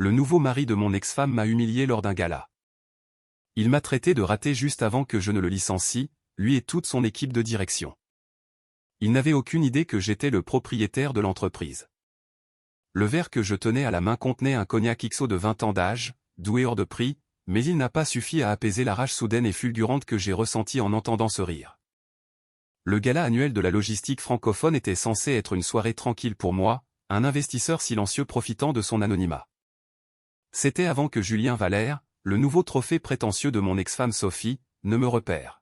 le nouveau mari de mon ex-femme m'a humilié lors d'un gala. Il m'a traité de raté juste avant que je ne le licencie, lui et toute son équipe de direction. Il n'avait aucune idée que j'étais le propriétaire de l'entreprise. Le verre que je tenais à la main contenait un cognac XO de 20 ans d'âge, doué hors de prix, mais il n'a pas suffi à apaiser la rage soudaine et fulgurante que j'ai ressentie en entendant ce rire. Le gala annuel de la logistique francophone était censé être une soirée tranquille pour moi, un investisseur silencieux profitant de son anonymat. C'était avant que Julien Valère, le nouveau trophée prétentieux de mon ex-femme Sophie, ne me repère.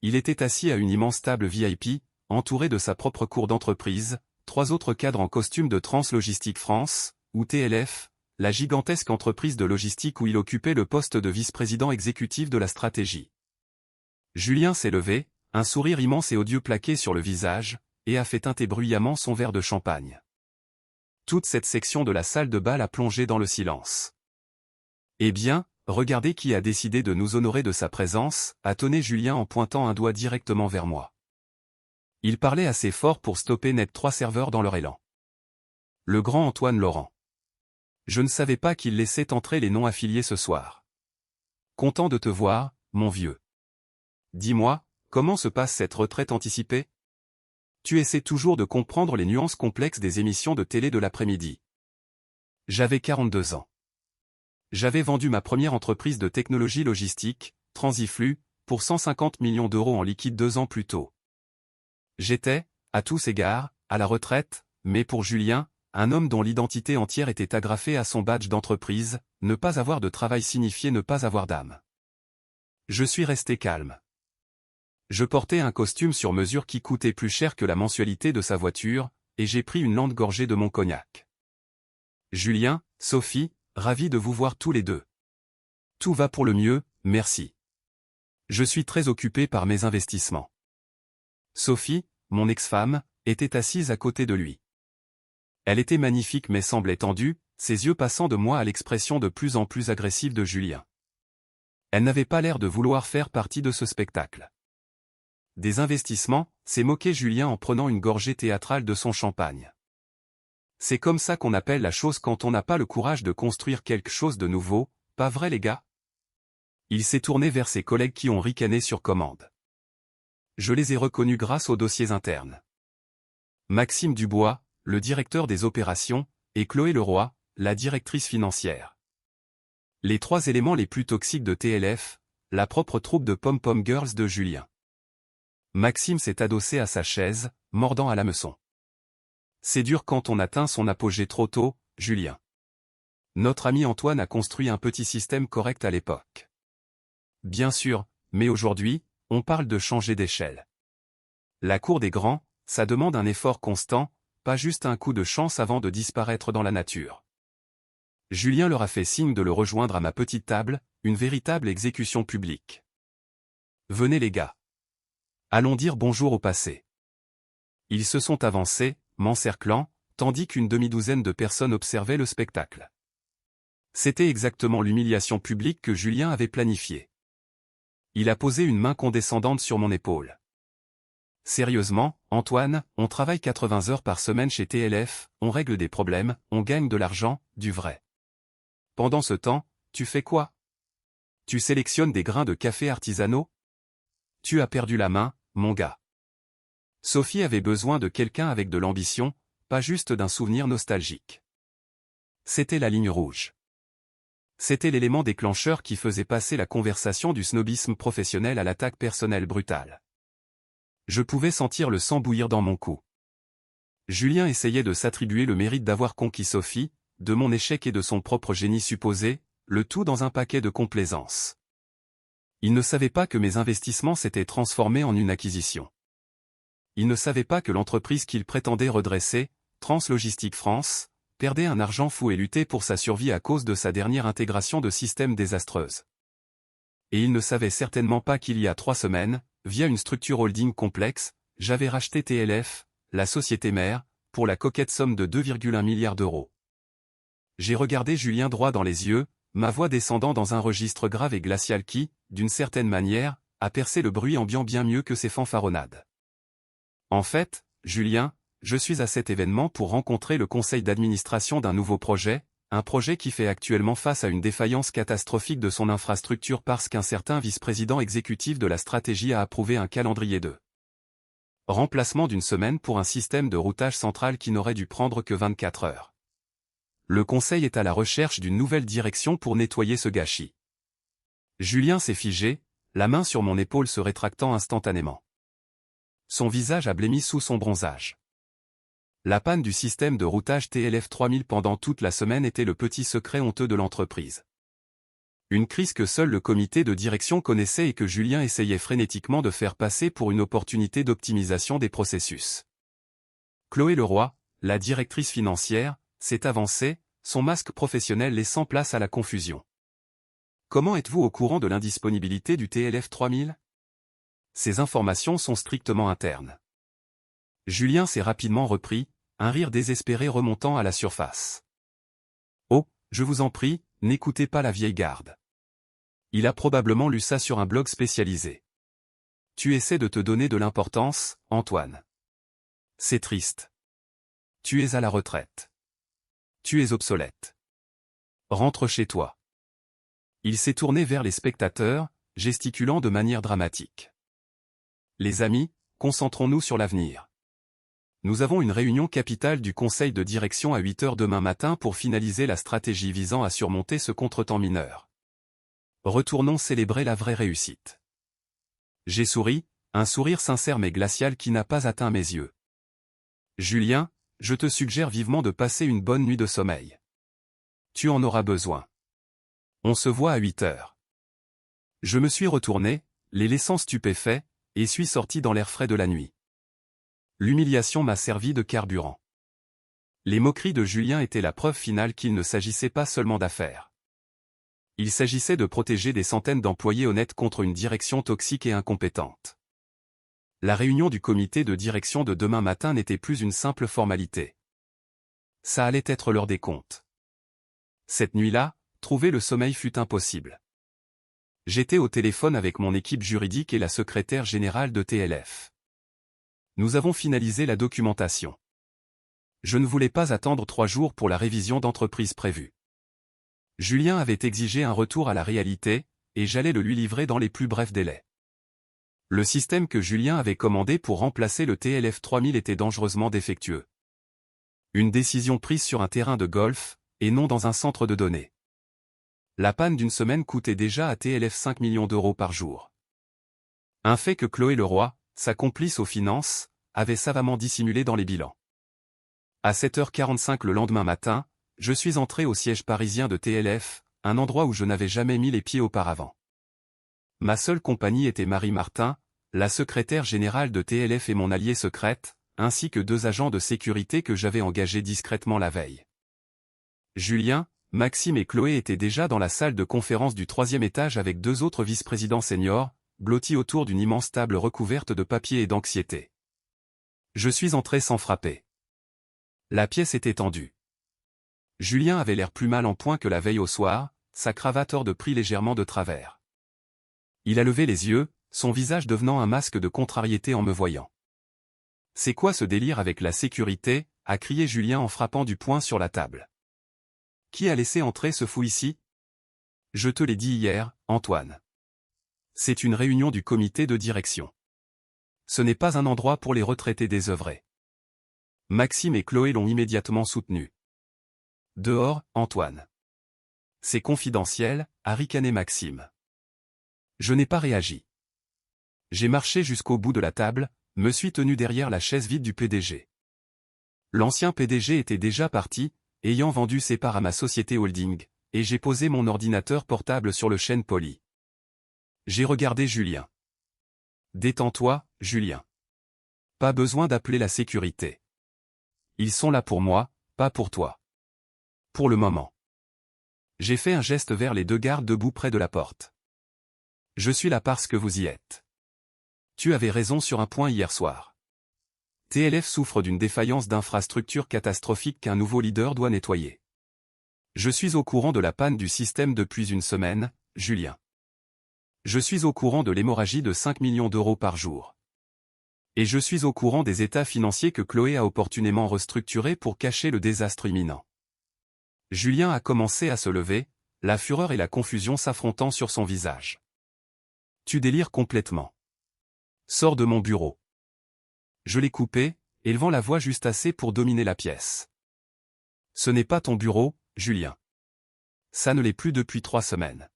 Il était assis à une immense table VIP, entouré de sa propre cour d'entreprise, 3 autres cadres en costume de Trans Logistique France, ou TLF, la gigantesque entreprise de logistique où il occupait le poste de vice-président exécutif de la stratégie. Julien s'est levé, un sourire immense et odieux plaqué sur le visage, et a fait teinter bruyamment son verre de champagne. Toute cette section de la salle de bal a plongé dans le silence. « Eh bien, regardez qui a décidé de nous honorer de sa présence » a tonné Julien en pointant un doigt directement vers moi. Il parlait assez fort pour stopper net 3 serveurs dans leur élan. Le grand Antoine Laurent. Je ne savais pas qu'il laissait entrer les non-affiliés ce soir. Content de te voir, mon vieux. Dis-moi, comment se passe cette retraite anticipée? Tu essaies toujours de comprendre les nuances complexes des émissions de télé de l'après-midi. J'avais 42 ans. J'avais vendu ma première entreprise de technologie logistique, Transiflux, pour 150 millions d'euros en liquide 2 ans plus tôt. J'étais, à tous égards, à la retraite, mais pour Julien, un homme dont l'identité entière était agrafée à son badge d'entreprise, ne pas avoir de travail signifiait ne pas avoir d'âme. Je suis resté calme. Je portais un costume sur mesure qui coûtait plus cher que la mensualité de sa voiture, et j'ai pris une lente gorgée de mon cognac. Julien, Sophie, ravi de vous voir tous les deux. Tout va pour le mieux, merci. Je suis très occupé par mes investissements. Sophie, mon ex-femme, était assise à côté de lui. Elle était magnifique mais semblait tendue, ses yeux passant de moi à l'expression de plus en plus agressive de Julien. Elle n'avait pas l'air de vouloir faire partie de ce spectacle. Des investissements, s'est moqué Julien en prenant une gorgée théâtrale de son champagne. C'est comme ça qu'on appelle la chose quand on n'a pas le courage de construire quelque chose de nouveau, pas vrai les gars? Il s'est tourné vers ses collègues qui ont ricané sur commande. Je les ai reconnus grâce aux dossiers internes. Maxime Dubois, le directeur des opérations, et Chloé Leroy, la directrice financière. Les 3 éléments les plus toxiques de TLF, la propre troupe de pom-pom girls de Julien. Maxime s'est adossé à sa chaise, mordant à l'hameçon. C'est dur quand on atteint son apogée trop tôt, Julien. Notre ami Antoine a construit un petit système correct à l'époque. Bien sûr, mais aujourd'hui, on parle de changer d'échelle. La cour des grands, ça demande un effort constant, pas juste un coup de chance avant de disparaître dans la nature. Julien leur a fait signe de le rejoindre à ma petite table, une véritable exécution publique. Venez les gars. Allons dire bonjour au passé. Ils se sont avancés, m'encerclant, tandis qu'une demi-douzaine de personnes observaient le spectacle. C'était exactement l'humiliation publique que Julien avait planifiée. Il a posé une main condescendante sur mon épaule. Sérieusement, Antoine, on travaille 80 heures par semaine chez TLF, on règle des problèmes, on gagne de l'argent, du vrai. Pendant ce temps, tu fais quoi? Tu sélectionnes des grains de café artisanaux? Tu as perdu la main, mon gars. Sophie avait besoin de quelqu'un avec de l'ambition, pas juste d'un souvenir nostalgique. C'était la ligne rouge. C'était l'élément déclencheur qui faisait passer la conversation du snobisme professionnel à l'attaque personnelle brutale. Je pouvais sentir le sang bouillir dans mon cou. Julien essayait de s'attribuer le mérite d'avoir conquis Sophie, de mon échec et de son propre génie supposé, le tout dans un paquet de complaisance. Il ne savait pas que mes investissements s'étaient transformés en une acquisition. Il ne savait pas que l'entreprise qu'il prétendait redresser, Trans Logistique France, perdait un argent fou et luttait pour sa survie à cause de sa dernière intégration de système désastreuse. Et il ne savait certainement pas qu'il y a 3 semaines, via une structure holding complexe, j'avais racheté TLF, la société mère, pour la coquette somme de 2,1 milliards d'euros. J'ai regardé Julien droit dans les yeux, ma voix descendant dans un registre grave et glacial qui, d'une certaine manière, a percé le bruit ambiant bien mieux que ses fanfaronnades. En fait, Julien, je suis à cet événement pour rencontrer le conseil d'administration d'un nouveau projet, un projet qui fait actuellement face à une défaillance catastrophique de son infrastructure parce qu'un certain vice-président exécutif de la stratégie a approuvé un calendrier de remplacement d'une semaine pour un système de routage central qui n'aurait dû prendre que 24 heures. Le conseil est à la recherche d'une nouvelle direction pour nettoyer ce gâchis. Julien s'est figé, la main sur mon épaule se rétractant instantanément. Son visage a blêmi sous son bronzage. La panne du système de routage TLF 3000 pendant toute la semaine était le petit secret honteux de l'entreprise. Une crise que seul le comité de direction connaissait et que Julien essayait frénétiquement de faire passer pour une opportunité d'optimisation des processus. Chloé Leroy, la directrice financière, s'est avancée, son masque professionnel laissant place à la confusion. Comment êtes-vous au courant de l'indisponibilité du TLF 3000 ? Ces informations sont strictement internes. Julien s'est rapidement repris, un rire désespéré remontant à la surface. Oh, je vous en prie, n'écoutez pas la vieille garde. Il a probablement lu ça sur un blog spécialisé. Tu essaies de te donner de l'importance, Antoine. C'est triste. Tu es à la retraite. Tu es obsolète. Rentre chez toi. Il s'est tourné vers les spectateurs, gesticulant de manière dramatique. Les amis, concentrons-nous sur l'avenir. Nous avons une réunion capitale du conseil de direction à 8 heures demain matin pour finaliser la stratégie visant à surmonter ce contretemps mineur. Retournons célébrer la vraie réussite. J'ai souri, un sourire sincère mais glacial qui n'a pas atteint mes yeux. Julien, je te suggère vivement de passer une bonne nuit de sommeil. Tu en auras besoin. On se voit à 8 heures. Je me suis retourné, les laissant stupéfaits, et suis sorti dans l'air frais de la nuit. L'humiliation m'a servi de carburant. Les moqueries de Julien étaient la preuve finale qu'il ne s'agissait pas seulement d'affaires. Il s'agissait de protéger des centaines d'employés honnêtes contre une direction toxique et incompétente. La réunion du comité de direction de demain matin n'était plus une simple formalité. Ça allait être l'heure des comptes. Cette nuit-là, trouver le sommeil fut impossible. J'étais au téléphone avec mon équipe juridique et la secrétaire générale de TLF. Nous avons finalisé la documentation. Je ne voulais pas attendre 3 jours pour la révision d'entreprise prévue. Julien avait exigé un retour à la réalité, et j'allais le lui livrer dans les plus brefs délais. Le système que Julien avait commandé pour remplacer le TLF 3000 était dangereusement défectueux. Une décision prise sur un terrain de golf, et non dans un centre de données. La panne d'une semaine coûtait déjà à TLF 5 millions d'euros par jour. Un fait que Chloé Leroy, sa complice aux finances, avait savamment dissimulé dans les bilans. À 7h45 le lendemain matin, je suis entré au siège parisien de TLF, un endroit où je n'avais jamais mis les pieds auparavant. Ma seule compagnie était Marie Martin, la secrétaire générale de TLF et mon alliée secrète, ainsi que 2 agents de sécurité que j'avais engagés discrètement la veille. Julien, Maxime et Chloé étaient déjà dans la salle de conférence du 3e étage avec 2 autres vice-présidents seniors, blottis autour d'une immense table recouverte de papier et d'anxiété. Je suis entré sans frapper. La pièce était tendue. Julien avait l'air plus mal en point que la veille au soir, sa cravate hors de prix légèrement de travers. Il a levé les yeux, son visage devenant un masque de contrariété en me voyant. « C'est quoi ce délire avec la sécurité ?» a crié Julien en frappant du poing sur la table. « Qui a laissé entrer ce fou ici ?»« Je te l'ai dit hier, Antoine. C'est une réunion du comité de direction. Ce n'est pas un endroit pour les retraités désœuvrés. » Maxime et Chloé l'ont immédiatement soutenu. « Dehors, Antoine. C'est confidentiel », a ricané Maxime. Je n'ai pas réagi. J'ai marché jusqu'au bout de la table, me suis tenu derrière la chaise vide du PDG. L'ancien PDG était déjà parti, ayant vendu ses parts à ma société holding, et j'ai posé mon ordinateur portable sur le chêne poli. J'ai regardé Julien. « Détends-toi, Julien. Pas besoin d'appeler la sécurité. Ils sont là pour moi, pas pour toi. Pour le moment. » J'ai fait un geste vers les 2 gardes debout près de la porte. « Je suis là parce que vous y êtes. Tu avais raison sur un point hier soir. TLF souffre d'une défaillance d'infrastructure catastrophique qu'un nouveau leader doit nettoyer. Je suis au courant de la panne du système depuis une semaine, Julien. Je suis au courant de l'hémorragie de 5 millions d'euros par jour. Et je suis au courant des états financiers que Chloé a opportunément restructurés pour cacher le désastre imminent. Julien a commencé à se lever, la fureur et la confusion s'affrontant sur son visage. Tu délires complètement. Sors de mon bureau. Je l'ai coupé, élevant la voix juste assez pour dominer la pièce. Ce n'est pas ton bureau, Julien. Ça ne l'est plus depuis 3 semaines.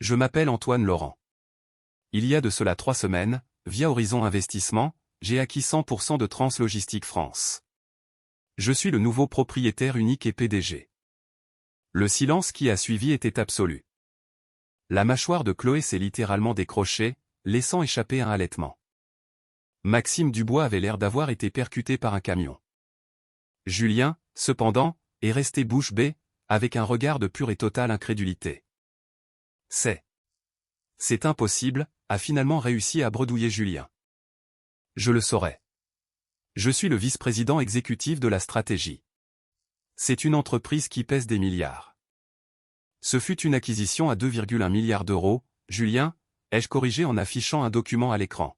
Je m'appelle Antoine Laurent. Il y a de cela 3 semaines, via Horizon Investissement, j'ai acquis 100% de Translogistique France. Je suis le nouveau propriétaire unique et PDG. Le silence qui a suivi était absolu. La mâchoire de Chloé s'est littéralement décrochée, laissant échapper un halètement. Maxime Dubois avait l'air d'avoir été percuté par un camion. Julien, cependant, est resté bouche bée, avec un regard de pure et totale incrédulité. C'est impossible, a finalement réussi à bredouiller Julien. Je le saurais. Je suis le vice-président exécutif de la stratégie. C'est une entreprise qui pèse des milliards. Ce fut une acquisition à 2,1 milliards d'euros, Julien, ai-je corrigé en affichant un document à l'écran.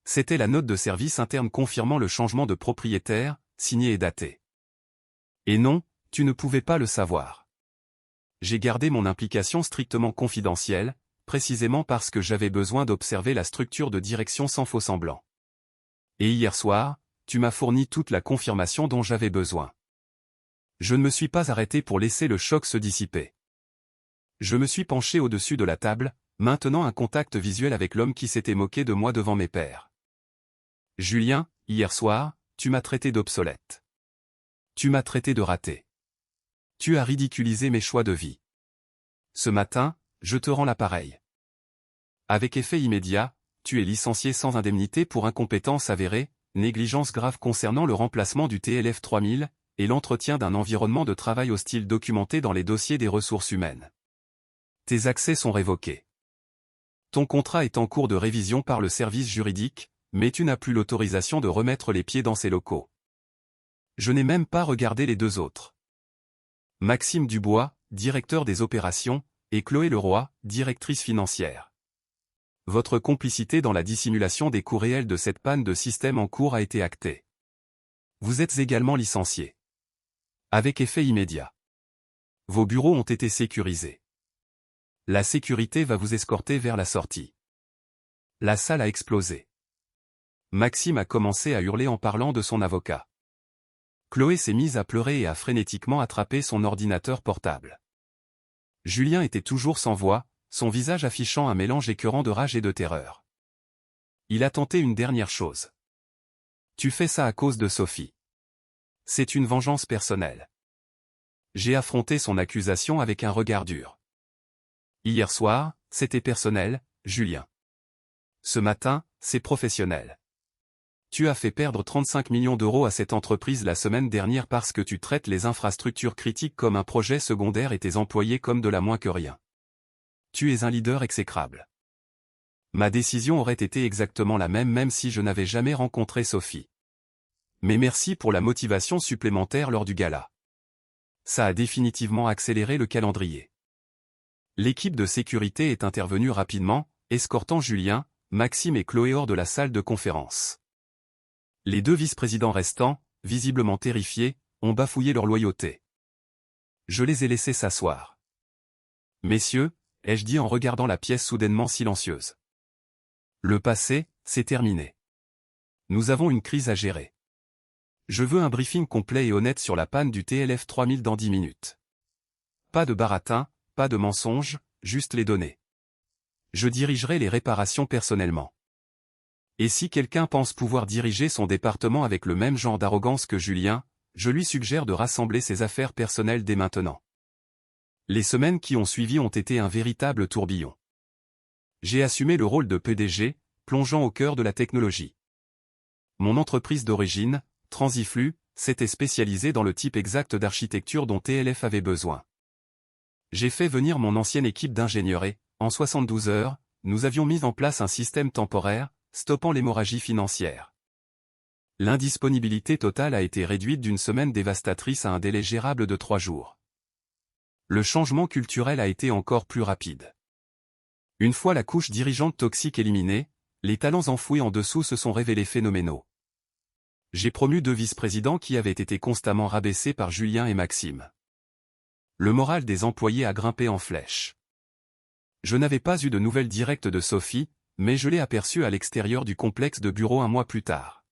C'était la note de service interne confirmant le changement de propriétaire, signée et datée. Et non, tu ne pouvais pas le savoir. J'ai gardé mon implication strictement confidentielle, précisément parce que j'avais besoin d'observer la structure de direction sans faux-semblant. Et hier soir, tu m'as fourni toute la confirmation dont j'avais besoin. Je ne me suis pas arrêté pour laisser le choc se dissiper. Je me suis penché au-dessus de la table, maintenant un contact visuel avec l'homme qui s'était moqué de moi devant mes pairs. Julien, hier soir, tu m'as traité d'obsolète. Tu m'as traité de raté. Tu as ridiculisé mes choix de vie. Ce matin, je te rends l'appareil. Avec effet immédiat, tu es licencié sans indemnité pour incompétence avérée, négligence grave concernant le remplacement du TLF 3000, et l'entretien d'un environnement de travail hostile documenté dans les dossiers des ressources humaines. Tes accès sont révoqués. Ton contrat est en cours de révision par le service juridique, mais tu n'as plus l'autorisation de remettre les pieds dans ces locaux. Je n'ai même pas regardé les 2 autres. Maxime Dubois, directeur des opérations, et Chloé Leroy, directrice financière. Votre complicité dans la dissimulation des coûts réels de cette panne de système en cours a été actée. Vous êtes également licencié. Avec effet immédiat. Vos bureaux ont été sécurisés. La sécurité va vous escorter vers la sortie. La salle a explosé. Maxime a commencé à hurler en parlant de son avocat. Chloé s'est mise à pleurer et a frénétiquement attrapé son ordinateur portable. Julien était toujours sans voix, son visage affichant un mélange écœurant de rage et de terreur. Il a tenté une dernière chose. Tu fais ça à cause de Sophie. C'est une vengeance personnelle. J'ai affronté son accusation avec un regard dur. Hier soir, c'était personnel, Julien. Ce matin, c'est professionnel. Tu as fait perdre 35 millions d'euros à cette entreprise la semaine dernière parce que tu traites les infrastructures critiques comme un projet secondaire et tes employés comme de la moins que rien. Tu es un leader exécrable. Ma décision aurait été exactement la même si je n'avais jamais rencontré Sophie. Mais merci pour la motivation supplémentaire lors du gala. Ça a définitivement accéléré le calendrier. L'équipe de sécurité est intervenue rapidement, escortant Julien, Maxime et Chloé hors de la salle de conférence. Les 2 vice-présidents restants, visiblement terrifiés, ont bafouillé leur loyauté. Je les ai laissés s'asseoir. Messieurs, ai-je dit en regardant la pièce soudainement silencieuse. Le passé, c'est terminé. Nous avons une crise à gérer. Je veux un briefing complet et honnête sur la panne du TLF 3000 dans 10 minutes. Pas de baratin, pas de mensonges, juste les données. Je dirigerai les réparations personnellement. Et si quelqu'un pense pouvoir diriger son département avec le même genre d'arrogance que Julien, je lui suggère de rassembler ses affaires personnelles dès maintenant. Les semaines qui ont suivi ont été un véritable tourbillon. J'ai assumé le rôle de PDG, plongeant au cœur de la technologie. Mon entreprise d'origine, Transiflu, s'était spécialisée dans le type exact d'architecture dont TLF avait besoin. J'ai fait venir mon ancienne équipe d'ingénieurs et, en 72 heures, nous avions mis en place un système temporaire, stoppant l'hémorragie financière. L'indisponibilité totale a été réduite d'une semaine dévastatrice à un délai gérable de 3 jours. Le changement culturel a été encore plus rapide. Une fois la couche dirigeante toxique éliminée, les talents enfouis en dessous se sont révélés phénoménaux. J'ai promu 2 vice-présidents qui avaient été constamment rabaissés par Julien et Maxime. Le moral des employés a grimpé en flèche. Je n'avais pas eu de nouvelles directes de Sophie, mais je l'ai aperçue à l'extérieur du complexe de bureaux un mois plus tard.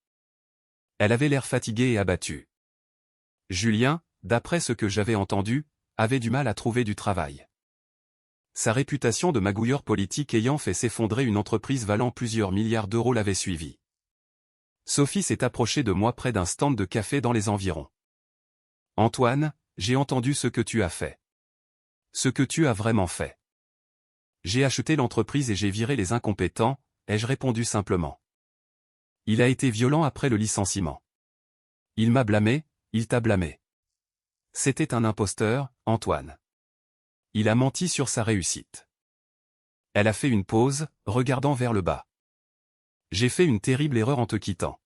Elle avait l'air fatiguée et abattue. Julien, d'après ce que j'avais entendu, avait du mal à trouver du travail. Sa réputation de magouilleur politique ayant fait s'effondrer une entreprise valant plusieurs milliards d'euros l'avait suivi. Sophie s'est approchée de moi près d'un stand de café dans les environs. « Antoine, j'ai entendu ce que tu as fait. Ce que tu as vraiment fait. J'ai acheté l'entreprise et j'ai viré les incompétents, ai-je répondu simplement. Il a été violent après le licenciement. Il m'a blâmé, il t'a blâmé. C'était un imposteur, Antoine. Il a menti sur sa réussite. » Elle a fait une pause, regardant vers le bas. « J'ai fait une terrible erreur en te quittant.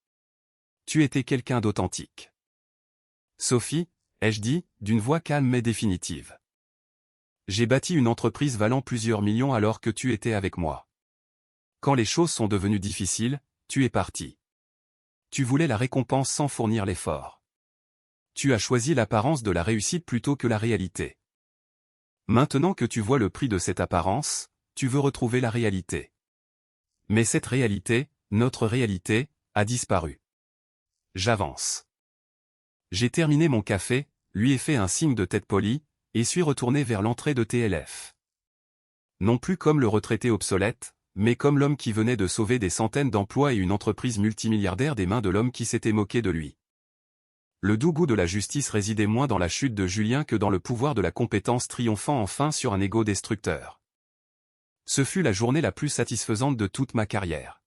Tu étais quelqu'un d'authentique. » Sophie, ai-je dit, d'une voix calme mais définitive. J'ai bâti une entreprise valant plusieurs millions alors que tu étais avec moi. Quand les choses sont devenues difficiles, tu es parti. Tu voulais la récompense sans fournir l'effort. Tu as choisi l'apparence de la réussite plutôt que la réalité. Maintenant que tu vois le prix de cette apparence, tu veux retrouver la réalité. Mais cette réalité, notre réalité, a disparu. J'avance. J'ai terminé mon café, lui ai fait un signe de tête polie, et suis retourné vers l'entrée de TLF. Non plus comme le retraité obsolète, mais comme l'homme qui venait de sauver des centaines d'emplois et une entreprise multimilliardaire des mains de l'homme qui s'était moqué de lui. Le doux goût de la justice résidait moins dans la chute de Julien que dans le pouvoir de la compétence triomphant enfin sur un ego destructeur. Ce fut la journée la plus satisfaisante de toute ma carrière.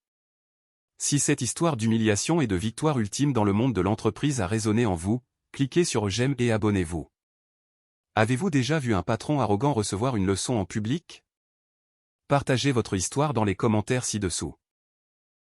Si cette histoire d'humiliation et de victoire ultime dans le monde de l'entreprise a résonné en vous, cliquez sur j'aime et abonnez-vous. Avez-vous déjà vu un patron arrogant recevoir une leçon en public? Partagez votre histoire dans les commentaires ci-dessous.